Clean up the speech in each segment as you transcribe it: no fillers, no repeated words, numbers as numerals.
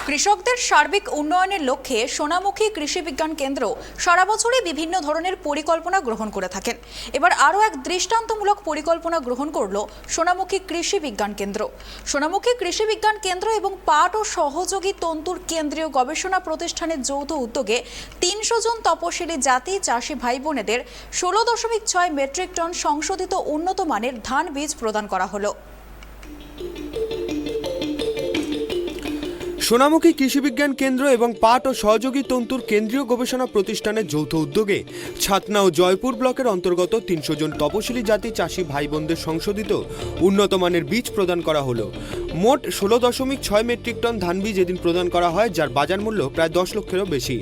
কৃষকদের সার্বিক উন্নয়নের লক্ষ্যে সোনামুখী কৃষি বিজ্ঞান কেন্দ্র সারা বছরই বিভিন্ন ধরনের পরিকল্পনা গ্রহণ করে থাকেন। এবার আরও এক দৃষ্টান্তমূলক পরিকল্পনা গ্রহণ করল সোনামুখী কৃষি বিজ্ঞান কেন্দ্র। সোনামুখী কৃষি বিজ্ঞান কেন্দ্র এবং পাট ও সহযোগী তন্তুর কেন্দ্রীয় গবেষণা প্রতিষ্ঠানের যৌথ উদ্যোগে ৩০০ জন তপশিলি জাতি চাষি ভাই বোনেদের ১৬.৬ মেট্রিক টন সংশোধিত উন্নত মানের ধান বীজ প্রদান করা হলো। সোনামুখী কৃষি বিজ্ঞান কেন্দ্র এবং পাট ও সহযোগী তন্তুর কেন্দ্রীয় গবেষণা প্রতিষ্ঠানের যৌথ উদ্যোগে ছাতনা ও জয়পুর ব্লকের অন্তর্গত ৩০০ জন তপশিলি জাতি চাষি ভাই বোনদের সংশোধিত উন্নত মানের বীজ প্রদান করা হলো। মোট ১৬.৬ মেট্রিক টন ধান বীজ এদিন প্রদান করা হয়, যার বাজার মূল্য প্রায় ১০ লক্ষেরও বেশি।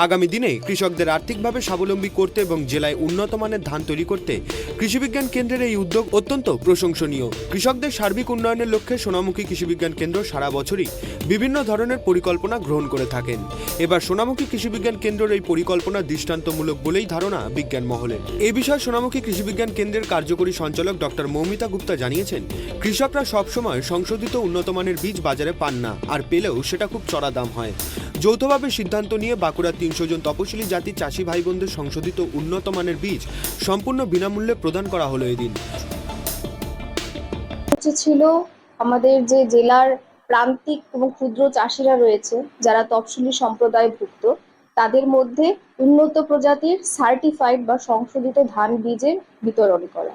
আগামী দিনে কৃষকদের আর্থিকভাবে স্বাবলম্বী করতে এবং জেলায় উন্নত মানের ধান তৈরি করতে কৃষি বিজ্ঞান কেন্দ্রের এই উদ্যোগ অত্যন্ত প্রশংসনীয়। কৃষকদের সার্বিক উন্নয়নের লক্ষ্যে সোনামুখী কৃষি বিজ্ঞান কেন্দ্র সারা বছরই বিভিন্ন ধরনের পরিকল্পনা গ্রহণ করে থাকেন। এবার সোনামুখী কৃষি বিজ্ঞান কেন্দ্রের এই পরিকল্পনা দৃষ্টান্তমূলক বলেই ধারণা বিজ্ঞান মহলের। এই বিষয়ে সোনামুখী কৃষি বিজ্ঞান কেন্দ্রের কার্যকরী সঞ্চালক ডক্টর মৌমিতা গুপ্তা জানিয়েছেন, কৃষকরা সবসময় সংশোধিত উন্নত মানের বীজ বাজারে পান না, আর পেলেও সেটা খুব চড়া দাম হয়। যৌথভাবে সিদ্ধান্ত নিয়ে বাঁকুড়ার ৩০০ জন তপশিলি জাতি চাষি ভাই বোনদের সংশোধিত উন্নত মানের বীজ সম্পূর্ণ বিনামূল্যে প্রদান করা হলো। এদিন ছিল আমাদের যে জেলার প্রান্তিক এবং ক্ষুদ্র চাষিরা রয়েছে, যারা তফসিলি সম্প্রদায়ভুক্ত, তাদের মধ্যে উন্নত প্রজাতির সার্টিফাইড বা সংশোধিত ধান বীজের বিতরণ করা।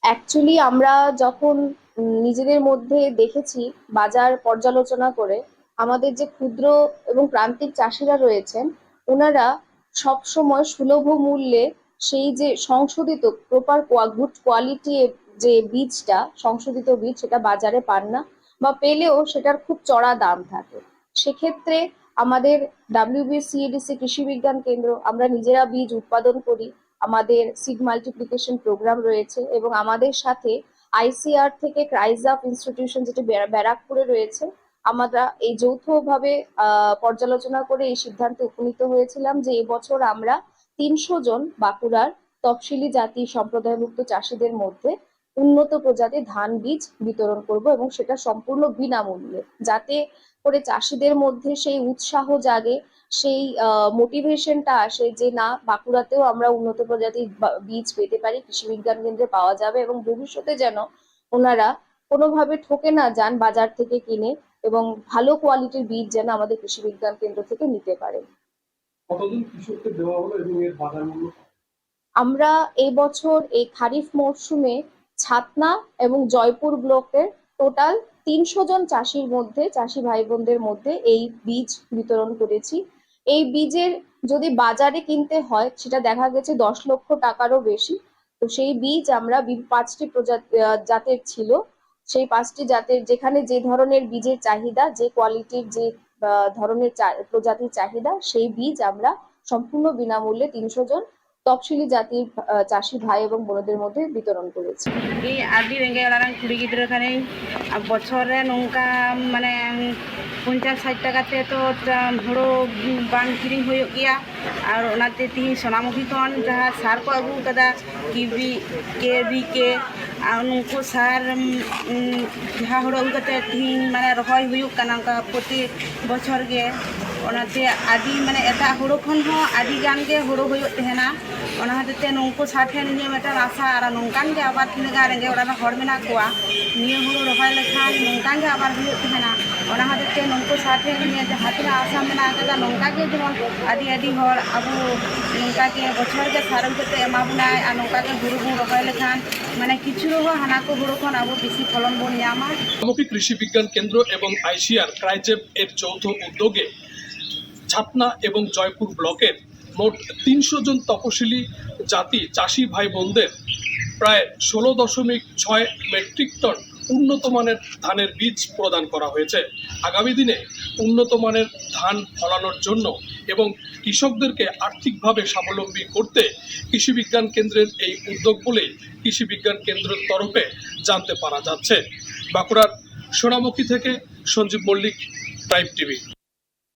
অ্যাকচুয়ালি আমরা যখন নিজেদের মধ্যে দেখেছি বাজার পর্যালোচনা করে, আমাদের যে ক্ষুদ্র এবং প্রান্তিক চাষিরা রয়েছেন, ওনারা সবসময় সুলভ মূল্যে সেই যে সংশোধিত প্রপার গুড কোয়ালিটি যে বীজটা, সংশোধিত বীজ, সেটা বাজারে পান না, বা পেলেও সেটার খুব চড়া দাম থাকে। সেক্ষেত্রে আমাদের WBCEDC কৃষি বিজ্ঞান কেন্দ্র, আমরা নিজেরা বীজ উৎপাদন করি, আমাদের সিড মাল্টিপ্লিকেশন প্রোগ্রাম রয়েছে, এবং আমাদের সাথে ICR থেকে ক্রাইজাফ ইনস্টিটিউশন যেটি ব্যারাকপুরে রয়েছে, আমরা এই যৌথভাবে পর্যালোচনা করে এই সিদ্ধান্তে উপনীত হয়েছিলাম যে এবছর আমরা ৩০০ জন বাঁকুড়ার তফসিলি জাতি সম্প্রদায়ভুক্ত চাষিদের মধ্যে উন্নত প্রজাতির ধান বীজ বিতরণ করব, এবং সেটা সম্পূর্ণ বিনামূল্যে, যাতে করে চাষিদের মধ্যে সেই উৎসাহ জাগে, সেই মোটিভেশনটা আসে যে না, বাঁকুড়াতেও আমরা উন্নত প্রজাতির বীজ পেতে পারি, কৃষি বিজ্ঞান কেন্দ্রে পাওয়া যাবে, এবং ভবিষ্যতে যেন ওনারা কোনোভাবে ঠকে না যান বাজার থেকে কিনে, এবং ভালো কোয়ালিটির বীজ যেন আমাদের কৃষি বিজ্ঞান কেন্দ্র থেকে নিতে পারে। কতদিন কৃষকদের দেওয়া হলো এবং এর বাজার মূল্য? আমরা এই বছর এই খারিফ মরশুমে ছাতনা এবং জয়পুর ব্লকের টোটাল ৩০০ জন চাষির মধ্যে, চাষি ভাই বোনদের মধ্যে এই বীজ বিতরণ করেছি। এই বীজের যদি বাজারে কিনতে হয়, সেটা দেখা গেছে ১০ লক্ষ টাকারও বেশি। তো সেই বীজ আমরা ৫টি জাতের ছিল, সেই ৫টি জাতের যেখানে যে ধরনের বীজের চাহিদা, যে কোয়ালিটির যে ধরনের প্রজাতির চাহিদা, সেই বীজ আমরা সম্পূর্ণ বিনামূল্যে ৩০০ জন তফসিলি জাতির চাষি ভাই এবং বোনদের মধ্যে বিতরণ করেছে। এই আদি রেঙ্গে ওড়ারাং কুড়ি গিদ্রা খানে বছরে নৌকা মানে ৫০-৬০ টাকাতে তো হুড়ো বাং কিরিং ᱦᱩᱭᱩᱜ ᱜᱮᱭᱟ, আর ওনাতে তিহিᱧ সোনামুখী ᱠᱷᱚᱱ ᱡᱟᱦᱟᱸ ᱥᱟᱨ ᱠᱚ ᱟᱹᱜᱩ ᱠᱟᱫᱟ KVK আর ᱩᱱᱠᱩ ᱥᱟᱨ ᱡᱟᱦᱟᱸ ᱦᱩᱲᱩ ᱟᱹᱜᱩ ᱠᱟᱛᱮ তিহিᱧ মানে রহয় ᱦᱩᱭᱩᱜ ᱠᱟᱱᱟ ᱚᱱᱠᱟ ᱯᱨᱚᱛᱤ বছর ᱜᱮ। ওনাতে আদি মানে এটা হুড়ো ᱠᱷᱚᱱ ᱦᱚᱸ ᱟᱹᱰᱤ ᱜᱟᱱ ᱜᱮ ᱦᱩᱲᱩ ᱦᱩᱭᱩᱜ ᱛᱟᱦᱮᱱᱟ। ᱚᱱᱟ ᱦᱚᱛᱮᱡ ᱛᱮ ᱱᱩᱝᱠᱩ ᱥᱟᱨ ᱴᱷᱮᱱ ᱤᱧᱟᱹᱜ ᱢᱤᱫᱴᱟᱝ ᱟᱥᱟ, ᱟᱨ ᱱᱚᱝᱠᱟᱱ ᱜᱮ ᱟᱵᱟᱨ ᱛᱤᱱᱟᱹᱜ ᱜᱟᱱ ᱨᱮᱸᱜᱮᱡ ᱚᱲᱟᱜ ᱨᱮᱱ ᱦᱚᱲ ᱢᱮᱱᱟᱜ ᱠᱚᱣᱟ, ᱱᱤᱭᱟᱹ ᱦᱩᱲᱩ ᱨᱚᱦᱚᱭ ᱞᱮᱠᱷᱟᱱ ᱱᱚᱝᱠᱟᱱ ᱜᱮ ᱟᱵᱟᱨ ᱦᱩᱭᱩᱜ ᱛᱟᱦᱮᱱᱟ। ᱚᱱᱟ ᱦᱚᱛᱮᱡ ᱛᱮ ᱱᱩᱝᱠᱩ ᱥᱟᱨ ᱴᱷᱮᱱ ᱤᱧᱟᱹᱜ ᱡᱟᱦᱟᱸ ᱛᱤᱱᱟᱹᱜ ᱟᱥᱟ ᱢᱮᱱᱟᱜ ᱟᱠᱟᱫᱟ, ᱱᱚᱝᱠᱟ ᱜᱮ ᱡᱮᱢᱚᱱ ᱟᱹᱰᱤ ᱦᱚᱲ ᱟᱵᱚ ᱱᱚᱝᱠᱟ ᱜᱮ ᱵᱚᱪᱷᱚᱨ ᱜᱮ ᱥᱟᱨ ᱟᱹᱜᱩ ᱠᱟᱛᱮ ᱮᱢᱟ ᱵᱚᱱᱟᱭ, ᱟᱨ ᱱᱚᱝᱠᱟ ᱜᱮ ᱦᱩᱲᱩ ᱵᱚᱱ ᱨᱚᱦᱚᱭ ᱞᱮᱠᱷᱟᱱ মানে কিছু রকম হানা কো হুড়ো খন আবো বেশি ফলন বন ᱧᱟᱢᱟ। সোনামুখী কৃষি বিজ্ঞান কেন্দ্র এবং ICR ক্রাইজেপ এর যৌথ উদ্যোগে ছাতনা এবং জয়পুর ব্লকের মোট ৩০০ জন তপশিলি জাতি চাষি ভাই বোনদের প্রায় ১৬.৬ মেট্রিক টন উন্নত মানের ধানের বীজ প্রদান করা হয়েছে। আগামী দিনে উন্নত মানের ধান ফলানোর জন্য এবং কৃষকদেরকে আর্থিকভাবে স্বাবলম্বী করতে কৃষি বিজ্ঞান কেন্দ্রের এই উদ্যোগ বলে কৃষি বিজ্ঞান কেন্দ্রের তরফে জানতে পারা যাচ্ছে। বাঁকুড়ার সোনামুখী থেকে সঞ্জীব মল্লিক, ট্রাইব টিভি।